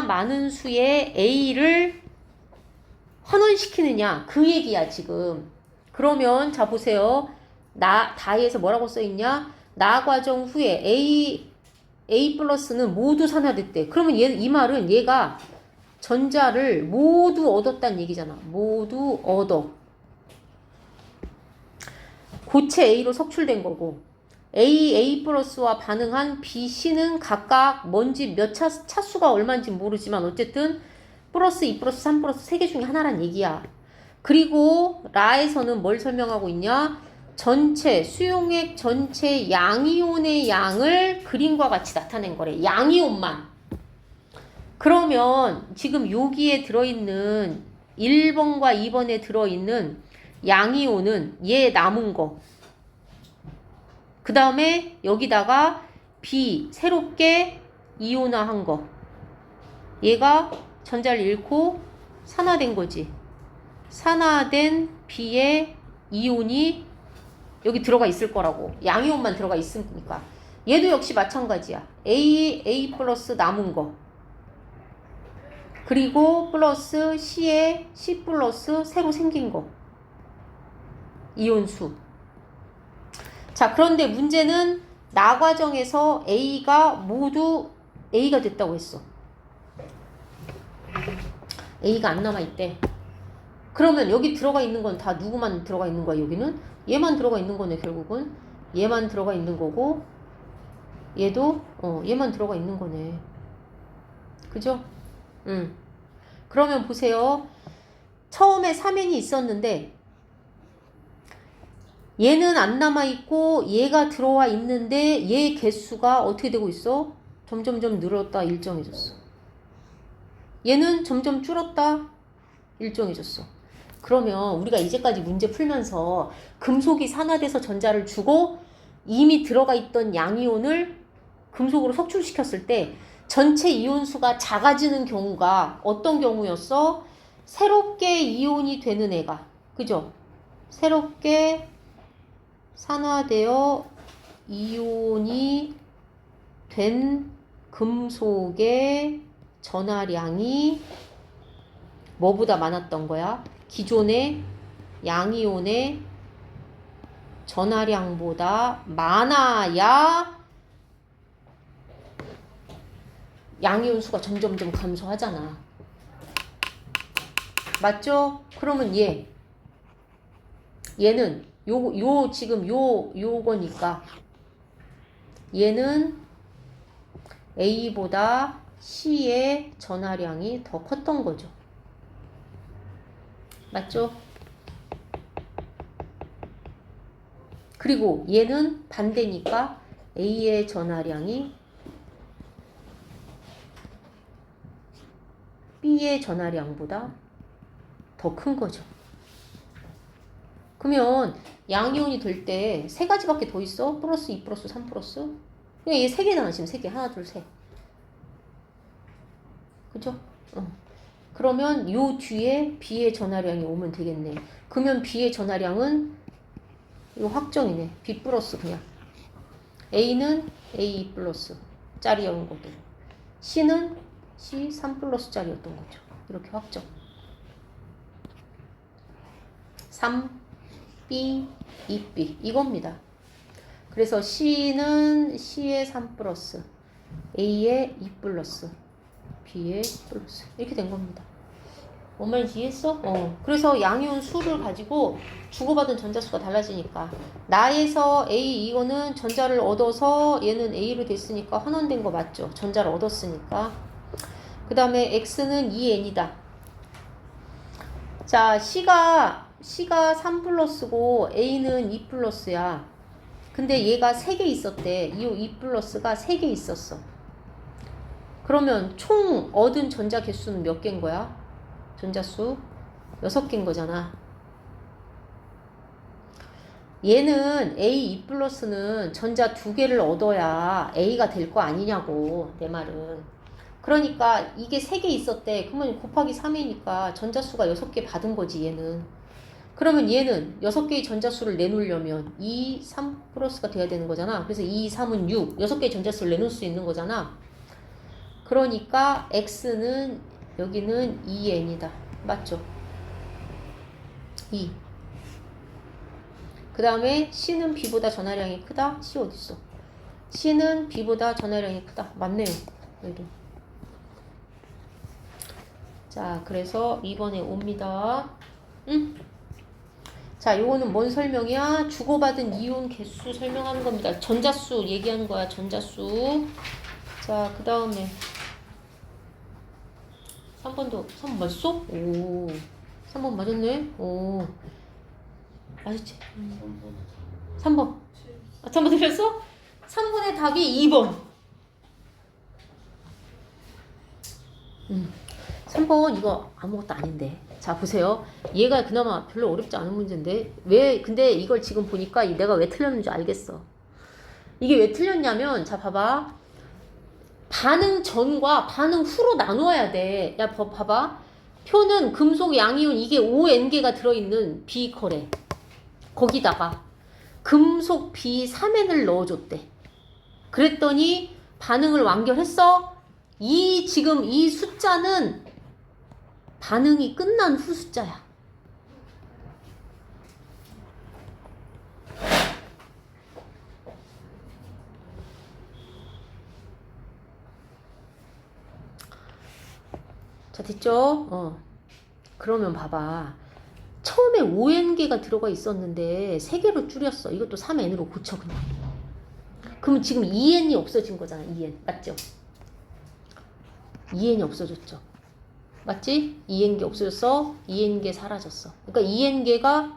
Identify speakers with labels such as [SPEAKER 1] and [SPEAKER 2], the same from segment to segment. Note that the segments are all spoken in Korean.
[SPEAKER 1] 많은 수의 A를 환원시키느냐 그 얘기야 지금. 그러면 자 보세요. 다에서 뭐라고 써있냐? 나 과정 후에 A 플러스는 모두 산화됐대. 그러면 이 말은 얘가 전자를 모두 얻었다는 얘기잖아. 모두 얻어. 고체 A로 석출된 거고 A 플러스와 반응한 B, C는 각각 뭔지 몇 차수가 얼마인지 모르지만 어쨌든 플러스 2 플러스 3 플러스 3개 중에 하나란 얘기야. 그리고 라에서는 뭘 설명하고 있냐? 전체 수용액 전체 양이온의 양을 그림과 같이 나타낸 거래. 양이온만. 그러면 지금 여기에 들어있는 1번과 2번에 들어있는 양이온은 얘 남은 거. 그 다음에 여기다가 B 새롭게 이온화한 거. 얘가 전자를 잃고 산화된 거지. 산화된 B의 이온이 여기 들어가 있을 거라고. 양이온만 들어가 있으니까. 얘도 역시 마찬가지야. A 플러스 남은 거. 그리고 플러스 C에 C 플러스 새로 생긴 거. 이온수. 자, 그런데 문제는 나 과정에서 A가 모두 A가 됐다고 했어. A가 안 남아있대. 그러면 여기 들어가 있는 건 다 누구만 들어가 있는 거야, 여기는? 얘만 들어가 있는 거네, 결국은. 얘만 들어가 있는 거고, 얘도, 얘만 들어가 있는 거네. 그죠? 그러면 보세요. 처음에 3n이 있었는데, 얘는 안 남아있고, 얘가 들어와 있는데, 얘 개수가 어떻게 되고 있어? 점점점 늘었다, 일정해졌어. 얘는 점점 줄었다, 일정해졌어. 그러면 우리가 이제까지 문제 풀면서 금속이 산화돼서 전자를 주고 이미 들어가 있던 양이온을 금속으로 석출시켰을 때 전체 이온수가 작아지는 경우가 어떤 경우였어? 새롭게 이온이 되는 애가. 그죠? 새롭게 산화되어 이온이 된 금속의 전하량이 뭐보다 많았던 거야? 기존의 양이온의 전하량보다 많아야 양이온 수가 점점점 감소하잖아. 맞죠? 그러면 얘는 지금 요거니까 얘는 A보다 C의 전하량이 더 컸던 거죠. 맞죠? 그리고 얘는 반대니까 A의 전하량이 B의 전하량보다 더 큰 거죠. 그러면 양이온이 될 때 세 가지밖에 더 있어? 플러스 2 플러스 3 플러스? 그냥 얘 세 개잖아, 지금 세 개. 하나, 둘, 셋. 그죠? 그러면 요 뒤에 B의 전하량이 오면 되겠네. 그러면 B의 전하량은 이거 확정이네. B 플러스 그냥. A는 A 플러스 짜리였던 거고 C는 C 3 플러스 짜리였던 거죠. 이렇게 확정. 3B, 2B 이겁니다. 그래서 C는 C의 3 플러스 A의 2 플러스 B의 플러스 이렇게 된 겁니다. 뭔 말인지 이해했어? 그래서 양이온 수를 가지고 주고받은 전자수가 달라지니까 나에서 A 이거는 전자를 얻어서 얘는 A로 됐으니까 환원된 거 맞죠? 전자를 얻었으니까. 그 다음에 X는 2N이다. 자, C가 3 플러스고 A는 2 플러스야. 근데 얘가 3개 있었대. 이 2 플러스가 3개 있었어. 그러면 총 얻은 전자 개수는 몇 개인 거야? 전자수 6개인 거잖아. 얘는 A2 플러스는 전자 2개를 얻어야 A가 될 거 아니냐고, 내 말은. 그러니까 이게 3개 있었대. 그러면 곱하기 3이니까 전자수가 6개 받은 거지, 얘는. 그러면 얘는 6개의 전자수를 내놓으려면 2, 3 플러스가 돼야 되는 거잖아. 그래서 2, 3은 6. 6개의 전자수를 내놓을 수 있는 거잖아. 그러니까 x는 여기는 2n이다. 맞죠? 2. 그 다음에 C는 B보다 전하량이 크다. C 어딨어? C는 B보다 전하량이 크다. 맞네요. 여기도. 자, 그래서 2번에 옵니다. 자, 요거는 뭔 설명이야? 주고받은 이온 개수 설명하는 겁니다. 전자수 얘기하는 거야. 전자수. 자, 그 다음에 3번 맞았어? 오, 3번 맞았네? 오, 맞았지? 3번. 아, 3번 틀렸어? 3번의 답이 2번. 3번 이거 아무것도 아닌데. 자, 보세요. 얘가 그나마 별로 어렵지 않은 문제인데 근데 이걸 지금 보니까 내가 왜 틀렸는지 알겠어. 이게 왜 틀렸냐면, 자, 봐봐. 반응 전과 반응 후로 나누어야 돼. 야, 봐봐. 표는 금속 양이온 이게 5N개가 들어있는 비커래. 거기다가 금속 B3N을 넣어줬대. 그랬더니 반응을 완결했어? 지금 이 숫자는 반응이 끝난 후 숫자야. 자, 됐죠? 그러면 봐봐. 처음에 5N개가 들어가 있었는데 3개로 줄였어. 이것도 3N으로 고쳐 그냥. 그럼 지금 2N이 없어진 거잖아. 2N. 맞죠? 2N이 없어졌죠. 맞지? 2N개 없어졌어. 2N개 사라졌어. 그러니까 2N개가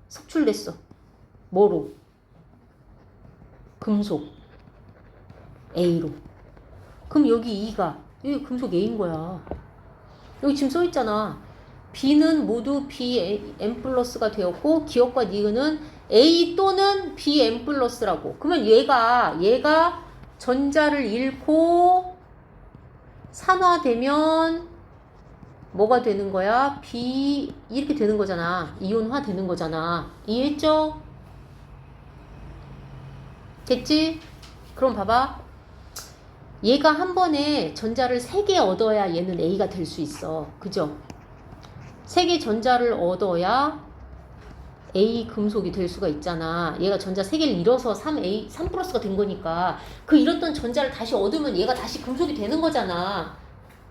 [SPEAKER 1] 섭출됐어. 뭐로? 금속 A로. 그럼 여기 금속 A인 거야. 여기 지금 써있잖아. B는 모두 Bn 플러스가 되었고 기억과 니은은 A 또는 Bn 플러스라고. 그러면 얘가 전자를 잃고 산화되면 뭐가 되는 거야? B 이렇게 되는 거잖아. 이온화 되는 거잖아. 이해했죠? 됐지? 그럼 봐봐. 얘가 한 번에 전자를 3개 얻어야 얘는 A가 될 수 있어. 그죠? 3개 전자를 얻어야 A 금속이 될 수가 있잖아. 얘가 전자 3개를 잃어서 3 플러스가 된 거니까 그 잃었던 전자를 다시 얻으면 얘가 다시 금속이 되는 거잖아.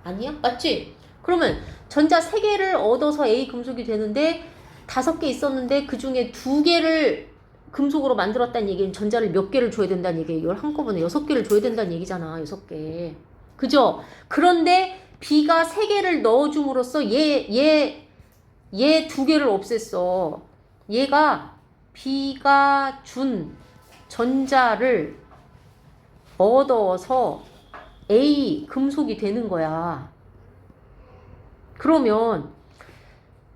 [SPEAKER 1] 아니야? 맞지? 그러면 전자 3개를 얻어서 A 금속이 되는데 5개 있었는데 그 중에 2개를 금속으로 만들었다는 얘기는 전자를 몇 개를 줘야 된다는 얘기예요. 이걸 한꺼번에 6개를 줘야 된다는 얘기잖아. 6개. 그죠? 그런데 B가 3개를 넣어줌으로써 얘 2개를 없앴어. 얘가 B가 준 전자를 얻어서 A 금속이 되는 거야. 그러면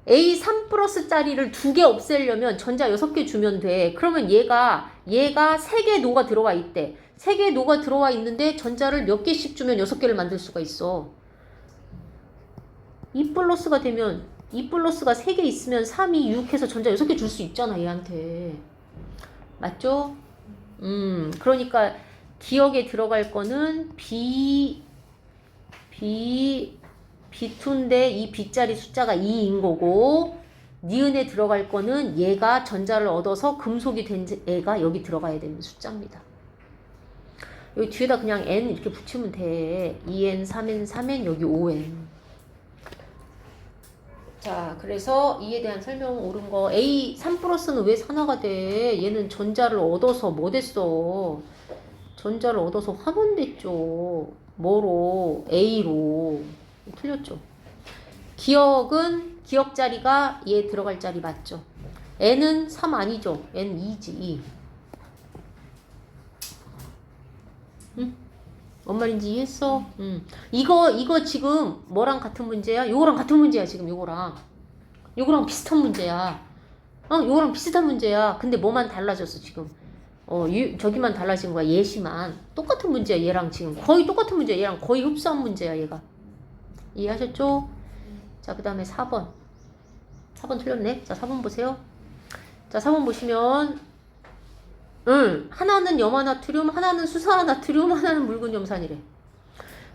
[SPEAKER 1] A3 플러스 짜리를 2개 없애려면 전자 6개 주면 돼. 그러면 얘가 3개 노가 들어와 있대. 3개 노가 들어와 있는데 전자를 몇 개씩 주면 6개를 만들 수가 있어. 2 플러스가 되면 2 플러스가 3개 있으면 3, 2, 6 해서 전자 6개 줄 수 있잖아, 얘한테. 맞죠? 그러니까 기억에 들어갈 거는 B2인데 이 B자리 숫자가 2인 거고, 니은에 들어갈 거는 얘가 전자를 얻어서 금속이 된 애가 여기 들어가야 되는 숫자입니다. 여기 뒤에다 그냥 N 이렇게 붙이면 돼. 2N, 3N, 3N, 여기 5N. 자, 그래서 이에 대한 설명 옳은 거. A3 플러스는 왜 산화가 돼? 얘는 전자를 얻어서 뭐 됐어? 전자를 얻어서 환원됐죠. 뭐로? A로. 틀렸죠. 기억은 기억 자리가 얘 들어갈 자리 맞죠. N은 3 아니죠. N 2지. 2. 응? 뭔 말인지 이해했어? 이거 지금 뭐랑 같은 문제야? 요거랑 같은 문제야. 지금 요거랑 비슷한 문제야. 요거랑 비슷한 문제야. 근데 뭐만 달라졌어 지금. 저기만 달라진 거야. 예시만. 똑같은 문제야. 얘랑 지금 거의 똑같은 문제야. 얘랑 거의 흡사한 문제야. 얘가. 이해하셨죠? 자, 그 다음에 4번. 4번 틀렸네. 자, 4번 보세요. 자, 4번 보시면 하나는 염화나트륨, 하나는 수산화나트륨, 하나는 묽은 염산이래.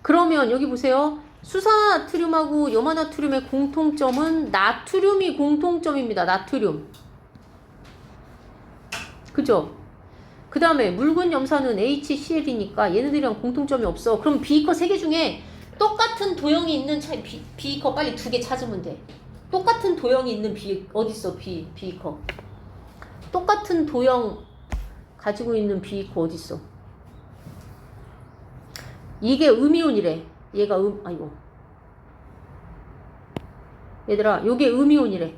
[SPEAKER 1] 그러면 여기 보세요. 수산나트륨하고 염화나트륨의 공통점은 나트륨이 공통점입니다. 나트륨. 그죠? 그 다음에 묽은 염산은 HCl이니까 얘네들이랑 공통점이 없어. 그럼 비이커 3개 중에 똑같은 도형이 있는 비이커 빨리 2개 찾으면 돼. 똑같은 도형이 있는 어딨어? 비이커. 똑같은 도형 가지고 있는 비이커 어딨어? 이게 음이온이래. 얘가 아이고. 얘들아, 요게 음이온이래.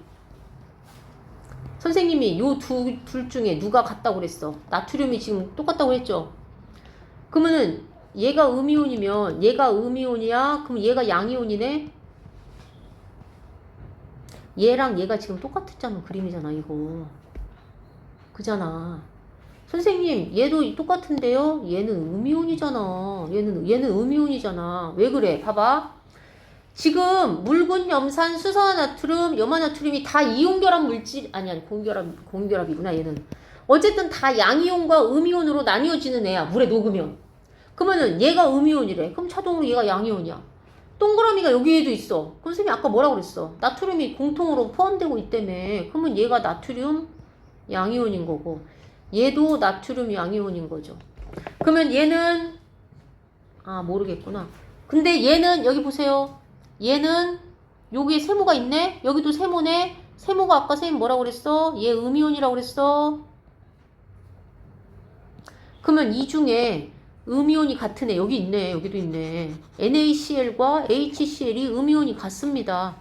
[SPEAKER 1] 선생님이 요 둘 중에 누가 같다고 그랬어? 나트륨이 지금 똑같다고 했죠? 그러면은 얘가 음이온이면 얘가 음이온이야? 그럼 얘가 양이온이네? 얘랑 얘가 지금 똑같았잖아. 그림이잖아 이거. 그잖아. 선생님 얘도 똑같은데요? 얘는 음이온이잖아. 얘는 음이온이잖아. 왜 그래? 봐봐. 지금 묽은 염산, 수산화나트륨, 염화나트륨이 다 이온결합 물질 아니 공결합이구나 얘는. 어쨌든 다 양이온과 음이온으로 나뉘어지는 애야. 물에 녹으면. 그러면은 얘가 음이온이래. 그럼 자동으로 얘가 양이온이야. 동그라미가 여기에도 있어. 그럼 선생님이 아까 뭐라고 그랬어? 나트륨이 공통으로 포함되고 있다며. 그러면 얘가 나트륨 양이온인 거고 얘도 나트륨 양이온인 거죠. 그러면 얘는 모르겠구나. 근데 얘는 여기 보세요. 얘는 여기에 세모가 있네. 여기도 세모네. 세모가 아까 선생님 뭐라고 그랬어? 얘 음이온이라고 그랬어. 그러면 이 중에 음이온이 같은 애 여기 있네. 여기도 있네. NaCl과 HCl이 음이온이 같습니다.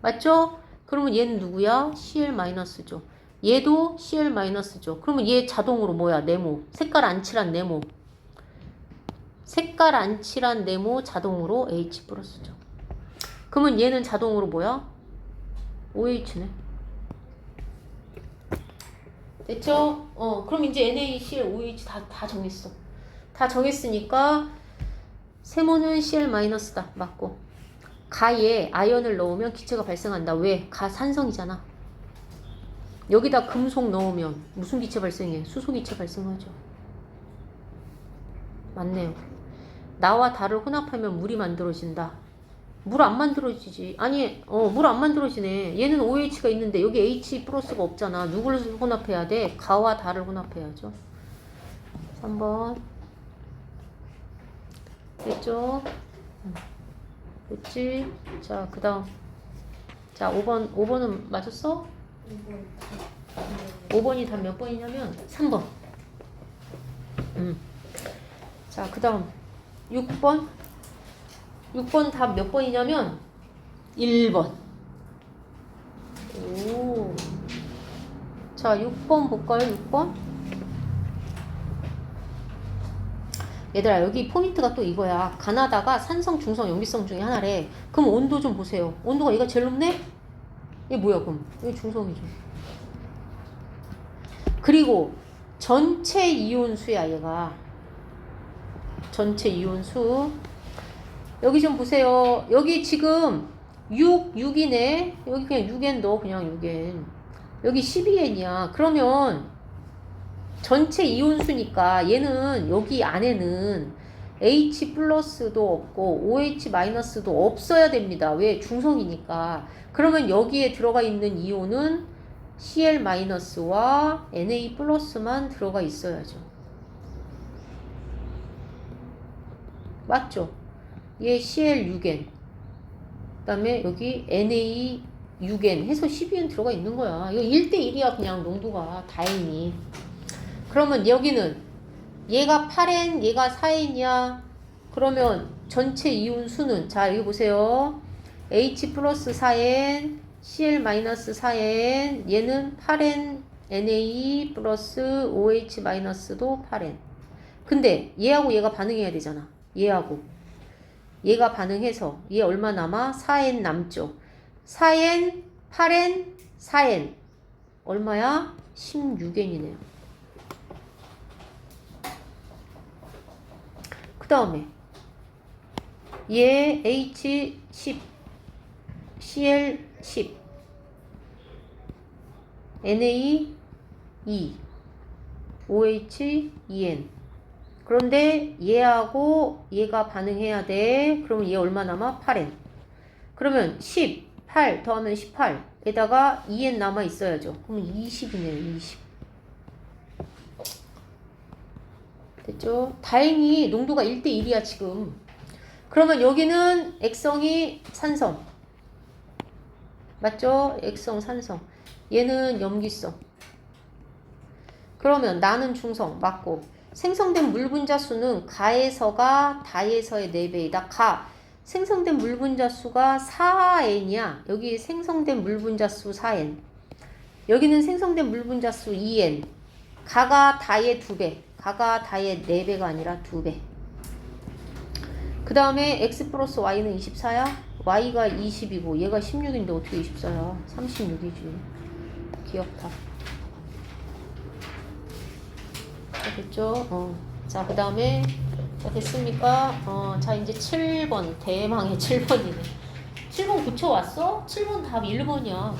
[SPEAKER 1] 맞죠? 그러면 얘는 누구야? Cl-죠. 얘도 Cl-죠. 그러면 얘 자동으로 뭐야? 네모. 색깔 안 칠한 네모. 색깔 안 칠한 네모 자동으로 H+죠. 그러면 얘는 자동으로 뭐야? OH네. 됐죠? 그럼 이제 NaCl, OH 다 정했어. 다 정했으니까 세모는 Cl-다. 맞고. 가에 아연을 넣으면 기체가 발생한다. 왜? 가 산성이잖아. 여기다 금속 넣으면 무슨 기체 발생해? 수소 기체 발생하죠. 맞네요. 나와 달을 혼합하면 물이 만들어진다. 물 안 만들어지지. 아니, 물 안 만들어지네. 얘는 OH가 있는데 여기 H+가 없잖아. 누구를 혼합해야 돼? 가와 달을 혼합해야죠. 3번. 됐죠? 됐지? 자, 그 다음. 자, 5번은 맞았어? 5번이 답 몇 번이냐면 3번. 자, 그 다음 6번. 6번 답 몇 번이냐면 1번. 오. 자, 6번 볼까요? 6번. 얘들아, 여기 포인트가 또 이거야. 가나다가 산성, 중성, 염기성 중에 하나래. 그럼 온도 좀 보세요. 온도가 얘가 제일 높네? 이게 뭐야, 그럼? 이게 중성이죠. 그리고 전체 이온수야, 얘가. 전체 이온수. 여기 좀 보세요. 여기 지금 6이네. 여기 그냥 6N 넣어. 그냥 6N. 여기 12N이야. 그러면 전체 이온수니까 얘는 여기 안에는 H+도 없고 OH- 도 없어야 됩니다. 왜? 중성이니까. 그러면 여기에 들어가 있는 이온은 Cl-와 Na+만 들어가 있어야죠. 맞죠? 얘 Cl6N. 그 다음에 여기 Na6N 해서 12N 들어가 있는 거야. 이거 1대1이야, 그냥 농도가. 다행히. 그러면 여기는 얘가 8N, 얘가 4N이야. 그러면 전체 이온 수는, 자, 여기 보세요. H+4N, Cl-4N, 얘는 8N, Na 플러스 OH-도 8N. 근데 얘하고 얘가 반응해야 되잖아. 얘가 반응해서 얘 얼마 남아? 4N 남죠. 4N, 8N, 4N 얼마야? 16N이네요. 그 다음에 얘 H10, Cl10, Na2, OH2N. 그런데 얘하고 얘가 반응해야 돼. 그러면 얘 얼마 남아? 8n. 그러면 18 더하면 18에다가 2n 남아 있어야죠. 그러면 20이네요. 20. 됐죠? 다행히 농도가 1대1이야 지금. 그러면 여기는 액성이 산성. 맞죠? 액성, 산성. 얘는 염기성. 그러면 나는 중성. 맞고. 생성된 물 분자 수는 가에서가 다에서의 4배이다. 가. 생성된 물 분자 수가 4n이야. 여기 생성된 물 분자 수 4n. 여기는 생성된 물 분자 수 2n. 가가 다의 2배. 가가 다의 4배가 아니라 2배. 그 다음에 x 플러스 y는 24야. y가 20이고 얘가 16인데 어떻게 24야? 36이지. 귀엽다. 됐죠? 자, 그 다음에 자, 됐습니까? 자, 이제 7번. 대망의 7번이네. 7번 고쳐왔어? 7번 답 1번이야.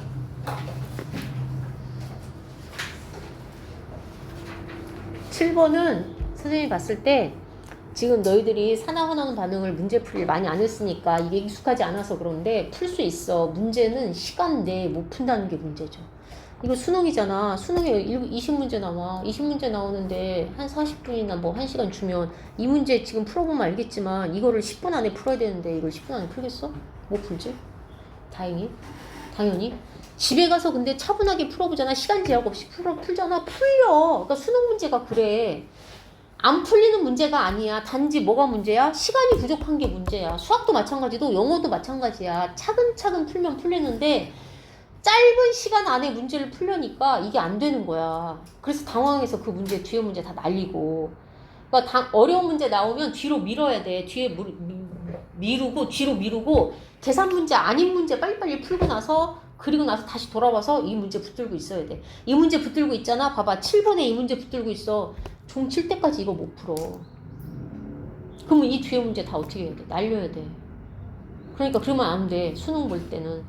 [SPEAKER 1] 7번은 선생님이 봤을 때 지금 너희들이 산화환원 반응을 문제풀이를 많이 안 했으니까 이게 익숙하지 않아서 그런데 풀 수 있어. 문제는 시간 내에 못 푼다는 게 문제죠. 이거 수능이잖아. 수능에 20문제 나와. 20문제 나오는데 한 40분이나 뭐 1시간 주면 이 문제 지금 풀어보면 알겠지만 이거를 10분 안에 풀어야 되는데 이걸 10분 안에 풀겠어? 못 풀지? 당연히. 집에 가서 근데 차분하게 풀어보잖아. 시간 제약 없이 풀잖아. 풀려. 그러니까 수능 문제가 그래. 안 풀리는 문제가 아니야. 단지 뭐가 문제야? 시간이 부족한 게 문제야. 수학도 마찬가지고 영어도 마찬가지야. 차근차근 풀면 풀리는데 짧은 시간 안에 문제를 풀려니까 이게 안 되는 거야. 그래서 당황해서 그 문제 뒤에 문제 다 날리고. 그러니까 어려운 문제 나오면 뒤로 밀어야 돼. 뒤에 뒤로 미루고 계산 문제 아닌 문제 빨리빨리 풀고 나서 그리고 나서 다시 돌아와서 이 문제 붙들고 있어야 돼. 이 문제 붙들고 있잖아. 봐봐. 7번에 이 문제 붙들고 있어. 종 칠 때까지 이거 못 풀어. 그러면 이 뒤에 문제 다 어떻게 해야 돼? 날려야 돼. 그러니까 그러면 안 돼. 수능 볼 때는.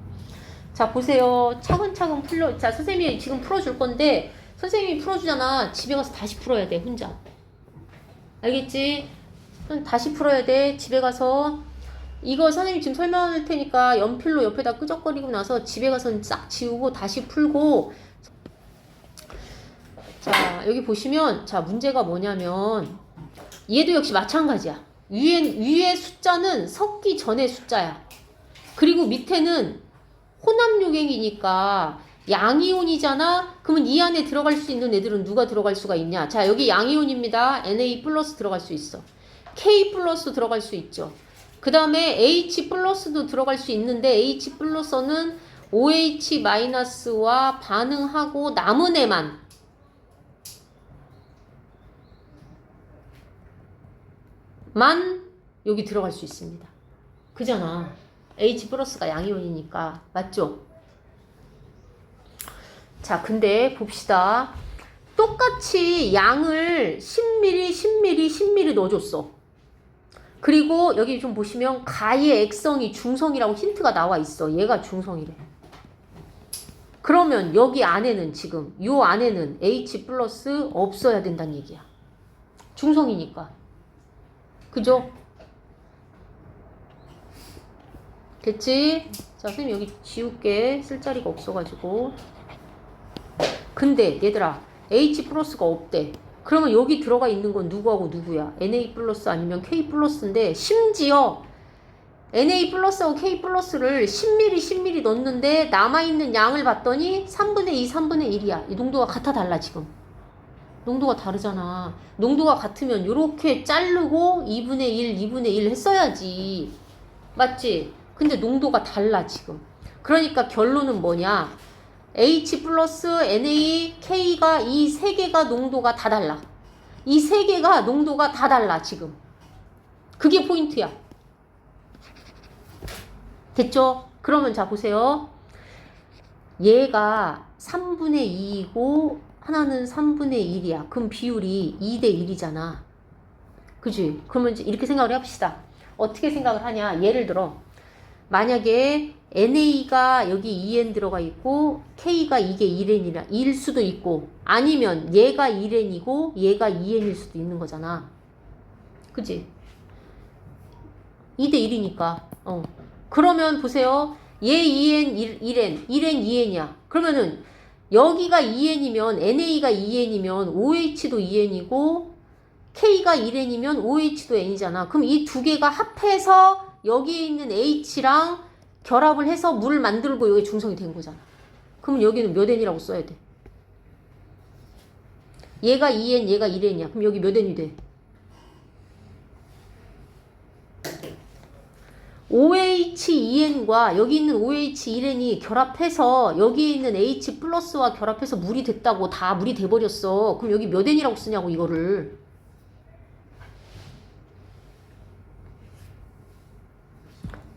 [SPEAKER 1] 자, 보세요. 차근차근 자, 선생님이 지금 풀어줄 건데 선생님이 풀어주잖아. 집에 가서 다시 풀어야 돼. 혼자. 알겠지? 다시 풀어야 돼. 집에 가서. 이거 선생님이 지금 설명할 테니까 연필로 옆에다 끄적거리고 나서 집에 가서는 싹 지우고 다시 풀고. 자, 여기 보시면 자, 문제가 뭐냐면 얘도 역시 마찬가지야. 위에 숫자는 섞기 전의 숫자야. 그리고 밑에는 혼합유갱이니까 양이온이잖아. 그러면 이 안에 들어갈 수 있는 애들은 누가 들어갈 수가 있냐? 자, 여기 양이온입니다. Na 플러스 들어갈 수 있어. K 플러스 들어갈 수 있죠. 그 다음에 H 플러스도 들어갈 수 있는데 H 플러스는 OH 마이너스와 반응하고 남은 애만 여기 들어갈 수 있습니다. 그잖아. H 플러스가 양이온이니까. 맞죠? 자, 근데 봅시다. 똑같이 양을 10ml, 10ml, 10ml 넣어줬어. 그리고 여기 좀 보시면 가의 액성이 중성이라고 힌트가 나와 있어. 얘가 중성이래. 그러면 여기 안에는 지금 요 안에는 H 플러스 없어야 된다는 얘기야. 중성이니까. 그죠? 됐지? 자, 선생님 여기 지울게. 쓸 자리가 없어가지고. 근데 얘들아 H 플러스가 없대. 그러면 여기 들어가 있는 건 누구하고 누구야? Na 플러스 아니면 K 플러스인데 심지어 Na 플러스하고 K 플러스를 10ml 10ml 넣었는데 남아있는 양을 봤더니 3분의 2 3분의 1이야. 이 농도가 같아 달라 지금. 농도가 다르잖아. 농도가 같으면 이렇게 자르고 2분의 1 2분의 1 했어야지. 맞지? 근데 농도가 달라 지금. 그러니까 결론은 뭐냐? H 플러스 Na, K가 이 세 개가 농도가 다 달라. 이 세 개가 농도가 다 달라 지금. 그게 포인트야. 됐죠? 그러면 자 보세요. 얘가 3분의 2이고 하나는 3분의 1이야. 그럼 비율이 2대 1이잖아. 그지? 그러면 이제 이렇게 생각을 해봅시다. 어떻게 생각을 하냐? 예를 들어 만약에 NA가 여기 2N 들어가 있고 K가 이게 1N일 수도 있고 아니면 얘가 1N이고 얘가 2N일 수도 있는 거잖아. 그지? 2대 1이니까. 그러면 보세요. 얘 2n 1n 2n이야. 그러면은 여기가 2n이면 NA가 2n이면 OH도 2n이고 K가 1n이면 OH도 n이잖아. 그럼 이 두 개가 합해서 여기에 있는 H랑 결합을 해서 물 만들고 여기 중성이 된 거잖아. 그럼 여기는 몇 n이라고 써야 돼? 얘가 2n, 얘가 1n이야. 그럼 여기 몇 n이 돼? OH2n과 여기 있는 OH1n이 결합해서 여기 있는 H 플러스와 결합해서 물이 됐다고. 다 물이 돼버렸어. 그럼 여기 몇 n이라고 쓰냐고 이거를.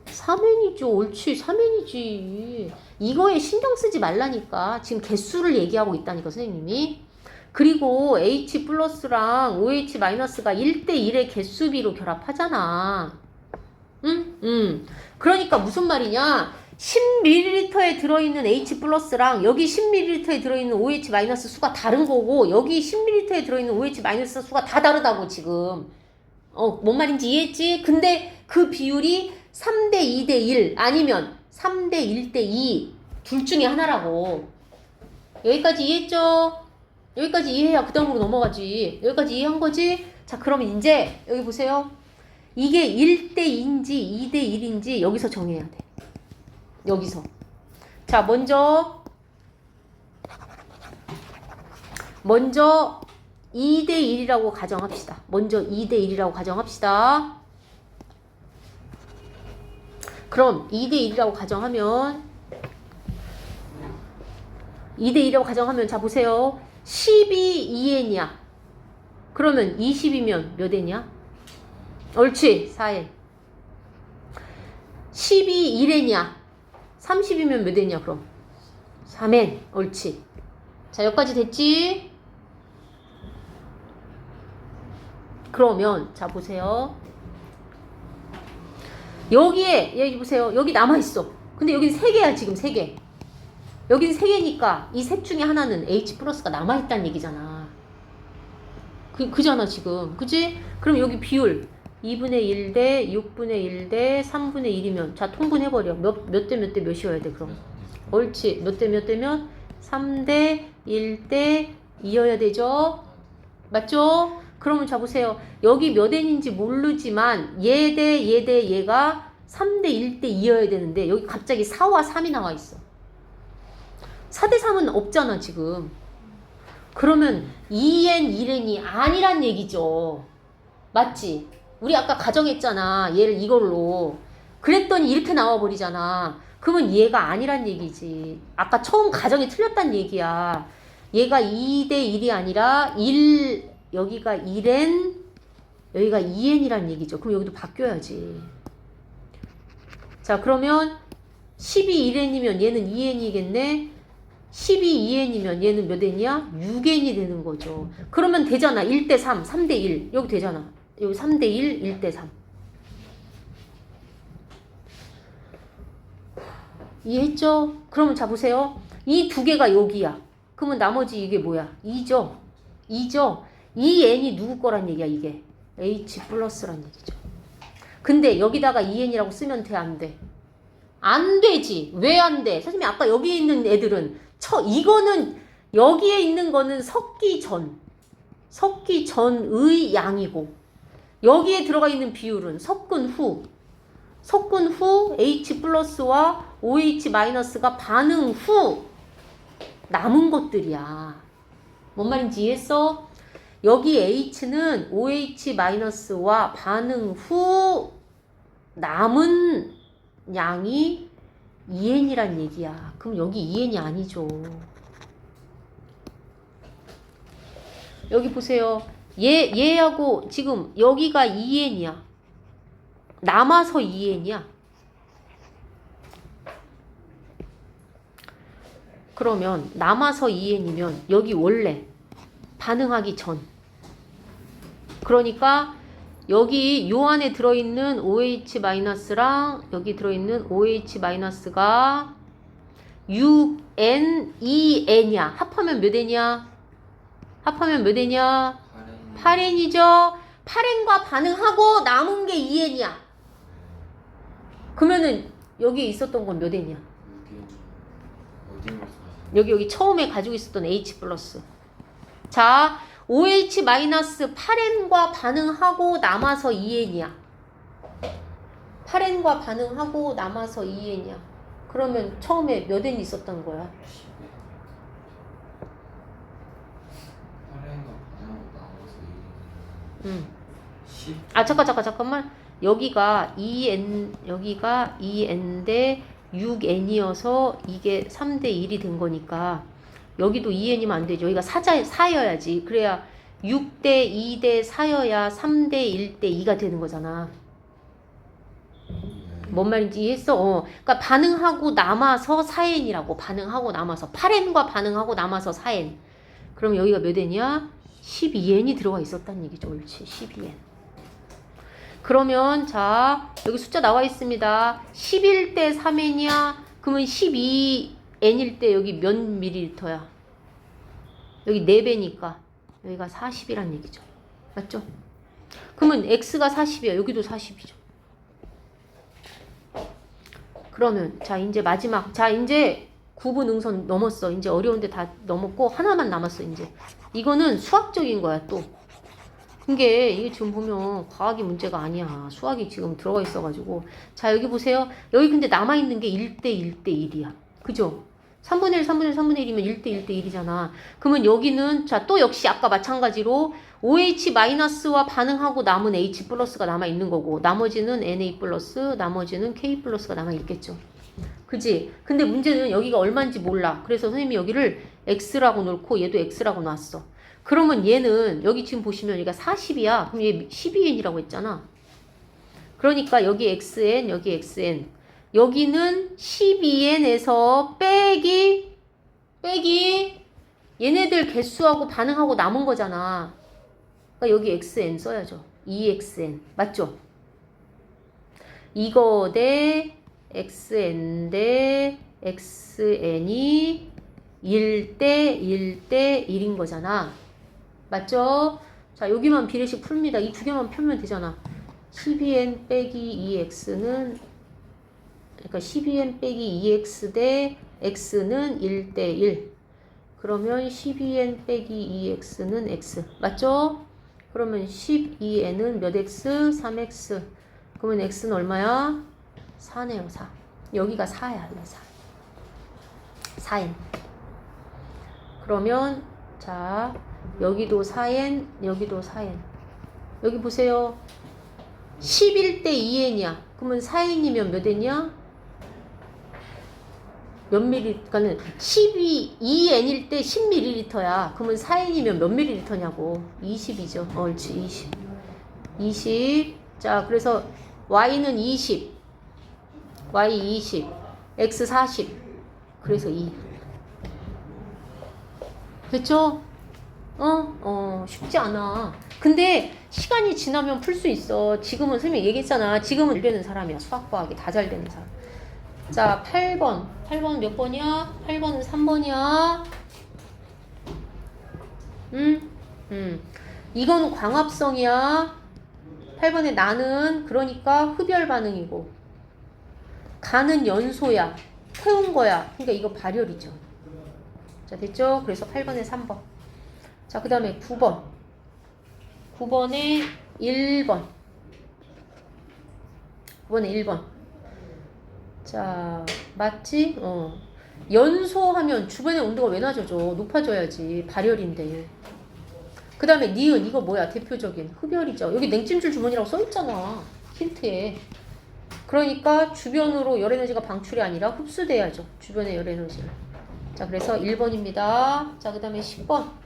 [SPEAKER 1] 삼엔이죠. 옳지. 삼엔이지. 이거에 신경 쓰지 말라니까. 지금 개수를 얘기하고 있다니까 선생님이. 그리고 H 플러스랑 OH 마이너스가 1대1의 개수비로 결합하잖아. 응? 그러니까 무슨 말이냐. 10ml에 들어있는 H 플러스랑 여기 10ml에 들어있는 OH 마이너스 수가 다른 거고 여기 10ml에 들어있는 OH 마이너스 수가 다 다르다고 지금. 뭔 말인지 이해했지? 근데 그 비율이 3대 2대 1 아니면 3대 1대 2 둘 중에 하나라고. 여기까지 이해했죠? 여기까지 이해해야 그 다음으로 넘어가지. 여기까지 이해한 거지? 자, 그러면 이제 여기 보세요. 이게 1대 2인지 2대 1인지 여기서 정해야 돼. 여기서. 자, 먼저 2대 1이라고 가정합시다. 먼저 2대 1이라고 가정합시다. 그럼 2대 1이라고 가정하면 2대 1이라고 가정하면 자 보세요. 10이 2n이야. 그러면 20이면 몇 n이야? 옳지. 4n. 10이 1n이야. 30이면 몇 n이야 그럼? 3n. 옳지. 자, 여기까지 됐지? 그러면 자 보세요. 여기에 여기 보세요. 여기 남아있어. 근데 여기는 3개야 지금 3개. 여기는 3개니까 이 셋 중에 하나는 H 플러스가 남아있다는 얘기잖아. 그잖아 지금. 그치? 그럼 여기 비율 2분의 1 대 6분의 1 대 3분의 1이면 자 통분해버려. 몇 대 몇 대 몇이어야 돼 그럼? 옳지. 몇 대 몇 대면 3대 1 대 2여야 되죠? 맞죠? 그러면 자 보세요. 여기 몇 n인지 모르지만 얘 대 얘 대 얘가 3대 1 대 2여야 되는데 여기 갑자기 4와 3이 나와 있어. 4대 3은 없잖아 지금. 그러면 2n 1n이 아니란 얘기죠. 맞지? 우리 아까 가정했잖아. 얘를 이걸로. 그랬더니 이렇게 나와버리잖아. 그러면 얘가 아니란 얘기지. 아까 처음 가정이 틀렸단 얘기야. 얘가 2대 1이 아니라 1, 여기가 1n, 여기가 2n이란 얘기죠. 그럼 여기도 바뀌어야지. 자, 그러면 10이 1n이면 얘는 2n이겠네. 10이 2n이면 얘는 몇 n이야? 6n이 되는 거죠. 그러면 되잖아. 1대 3, 3대 1. 여기 되잖아. 여기 3대 1, 1대 3. 이해했죠? 그러면 자 보세요. 이 두 개가 여기야. 그러면 나머지 이게 뭐야? 2죠? 2죠? 이 n이 누구 거란 얘기야 이게? H 플러스란 얘기죠. 근데 여기다가 2n이라고 쓰면 돼? 안 돼? 안 되지. 왜 안 돼? 선생님이 아까 여기 있는 애들은 이거는 여기에 있는 거는 섞기 전의 양이고 여기에 들어가 있는 비율은 섞은 후 H 플러스와 OH 마이너스가 반응 후 남은 것들이야. 뭔 말인지 이해했어? 여기 H는 OH 마이너스와 반응 후 남은 양이 2n이란 얘기야. 그럼 여기 2n이 아니죠. 여기 보세요. 얘하고 지금 여기가 2n이야. 남아서 2n이야. 그러면 남아서 2n이면 여기 원래 반응하기 전. 그러니까 여기 요 안에 들어있는 OH-랑 여기 들어있는 OH-가 6n, 2n이야. 합하면 몇 n이야? 합하면 몇 n이야? 8n이죠? 8N과 반응하고 남은 게 2N이야. 그러면은 여기 있었던 건 몇 N이야? 여기 처음에 가지고 있었던 H 플러스. 자, OH-8N과 반응하고 남아서 2N이야. 8N과 반응하고 남아서 2N이야. 그러면 처음에 몇 N 있었던 거야?
[SPEAKER 2] 8N과 반응하고 나머지
[SPEAKER 1] 응.
[SPEAKER 2] 10.
[SPEAKER 1] 아, 잠깐만. 여기가 2N 대 6N이어서 이게 3대 1이 된 거니까 여기도 2N이면 안 되죠. 여기가 4여야지. 그래야 6대 2대 4여야 3대 1대 2가 되는 거잖아. 뭔 말인지 이해했어? 그러니까 반응하고 남아서 4N이라고. 반응하고 남아서 8N과 반응하고 남아서 4N. 그럼 여기가 몇 N이야? 12N이 들어가 있었다는 얘기죠. 옳지. 12N. 그러면 자, 여기 숫자 나와 있습니다. 11대 3N이야. 그러면 12N일 때 여기 몇 밀리리터야? 여기 4배니까 여기가 40이란 얘기죠. 맞죠? 그러면 X가 40이야. 여기도 40이죠. 그러면 자, 이제 마지막. 자, 이제 9분 응선 넘었어. 이제 어려운데 다 넘었고 하나만 남았어. 이제 이거는 수학적인 거야. 또 이게 지금 보면 과학이 문제가 아니야. 수학이 지금 들어가 있어가지고. 자, 여기 보세요. 여기 근데 남아있는 게 1대 1대 1이야. 그죠? 3분의 1, 3분의 1, 3분의 1이면 1대 1대 1이잖아. 그러면 여기는 자, 또 역시 아까 마찬가지로 OH-와 반응하고 남은 H 플러스가 남아있는 거고, 나머지는 Na 플러스, 나머지는 K 플러스가 남아있겠죠. 그지? 근데 문제는 여기가 얼마인지 몰라. 그래서 선생님이 여기를 X라고 놓고 얘도 X라고 놨어. 그러면 얘는 여기 지금 보시면 얘가 40이야. 그럼 얘 12N이라고 했잖아. 그러니까 여기 XN, 여기 XN. 여기는 12N에서 빼기 얘네들 개수하고 반응하고 남은 거잖아. 그러니까 여기 XN 써야죠. EXN. 맞죠? 이거 대 XN 대 XN이 1대 1대 1인 거잖아. 맞죠? 자, 여기만 비례식 풉니다. 이 두 개만 풀면 되잖아. 12N 빼기 2X는 그러니까 12N 빼기 2X 대 X는 1대 1. 그러면 12N 빼기 2X는 X. 맞죠? 그러면 12N은 몇 X? 3X. 그러면 X는 얼마야? 4네요, 4. 여기가 4야, 4. 4N. 그러면 자, 여기도 4N, 여기도 4N. 여기 보세요. 11대 2N이야. 그러면 4N이면 몇 N이야? 몇 밀리리터는 2N일 때 10ml야. 그러면 4N이면 몇 ml냐고. 20이죠. 옳지, 20. 20. 자, 그래서 Y는 20. Y 20. X 40. 그래서 2. 됐죠? 쉽지 않아. 근데 시간이 지나면 풀 수 있어. 지금은 선생님이 얘기했잖아. 지금은 잘 되는 사람이야. 수학과학이 다 잘 되는 사람. 자, 8번. 8번 몇 번이야? 8번은 3번이야. 이건 광합성이야. 8번에 나는 그러니까 흡열 반응이고, 가는 연소야. 태운 거야. 그러니까 이거 발열이죠. 자, 됐죠? 그래서 8번에 3번. 자, 그 다음에 9번. 9번에 1번. 9번에 1번. 자, 맞지? 연소하면 주변의 온도가 왜 낮아져? 높아져야지. 발열인데. 그 다음에 니은. 이거 뭐야? 대표적인 흡열이죠. 여기 냉찜질 주머니라고 써있잖아. 힌트에. 그러니까 주변으로 열에너지가 방출이 아니라 흡수돼야죠. 주변의 열에너지를. 자, 그래서 1번입니다. 자, 그 다음에 10번.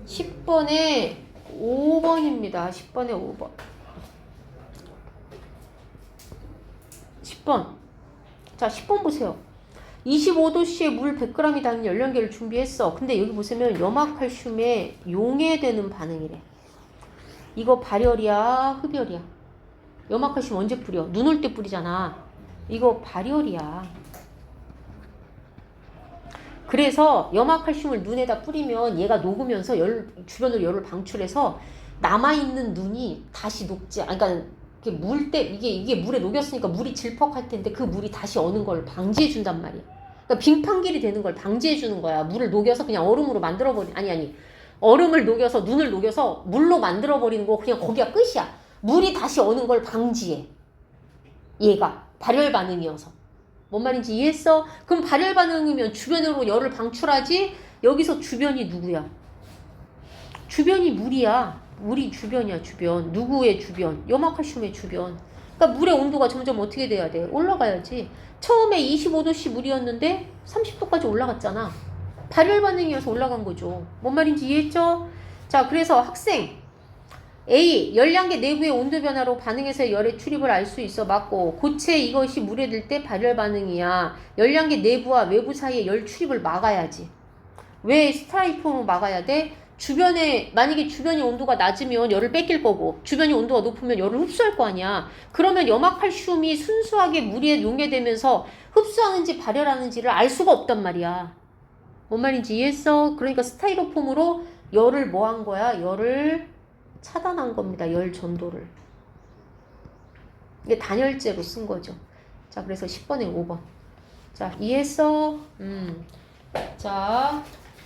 [SPEAKER 1] 10번에 5번입니다. 10번에 5번. 10번. 자, 10번 보세요. 25도씨의 물 100g이 담긴 연령계를 준비했어. 근데 여기 보시면 염화칼슘에 용해되는 반응이래. 이거 발열이야? 흡열이야? 염화칼슘 언제 뿌려? 눈 올 때 뿌리잖아. 이거 발열이야. 그래서 염화칼슘을 눈에다 뿌리면 얘가 녹으면서 주변으로 열을 방출해서 남아있는 눈이 다시 녹지, 그러니까 이게 물에 녹였으니까 물이 질퍽할 텐데 그 물이 다시 어는 걸 방지해 준단 말이야. 그러니까 빙판길이 되는 걸 방지해 주는 거야. 물을 녹여서 그냥 얼음으로 만들어버리, 아니. 얼음을 녹여서, 눈을 녹여서 물로 만들어버리는 거 그냥 거기가 끝이야. 물이 다시 어는 걸 방지해. 얘가. 발열 반응이어서. 뭔 말인지 이해했어? 그럼 발열 반응이면 주변으로 열을 방출하지? 여기서 주변이 누구야? 주변이 물이야. 물이 주변이야, 주변. 누구의 주변? 염화칼슘의 주변. 그러니까 물의 온도가 점점 어떻게 돼야 돼? 올라가야지. 처음에 25도씨 물이었는데 30도까지 올라갔잖아. 발열 반응이어서 올라간 거죠. 뭔 말인지 이해했죠? 자, 그래서 학생 A. 열량계 내부의 온도 변화로 반응해서 열의 출입을 알 수 있어. 맞고. 고체 이것이 물에 들 때 발열 반응이야. 열량계 내부와 외부 사이에 열 출입을 막아야지. 왜 스타이폼을 막아야 돼? 만약에 주변이 온도가 낮으면 열을 뺏길 거고, 주변이 온도가 높으면 열을 흡수할 거 아니야. 그러면 염화칼슘이 순수하게 물에 용해되면서 흡수하는지 발열하는지를 알 수가 없단 말이야. 뭔 말인지 이해했어? 그러니까 스타이로폼으로 열을 뭐 한 거야? 열을 차단한 겁니다. 열 전도를. 이게 단열재로 쓴 거죠. 자, 그래서 10번에 5번. 자, 이해했어? 자.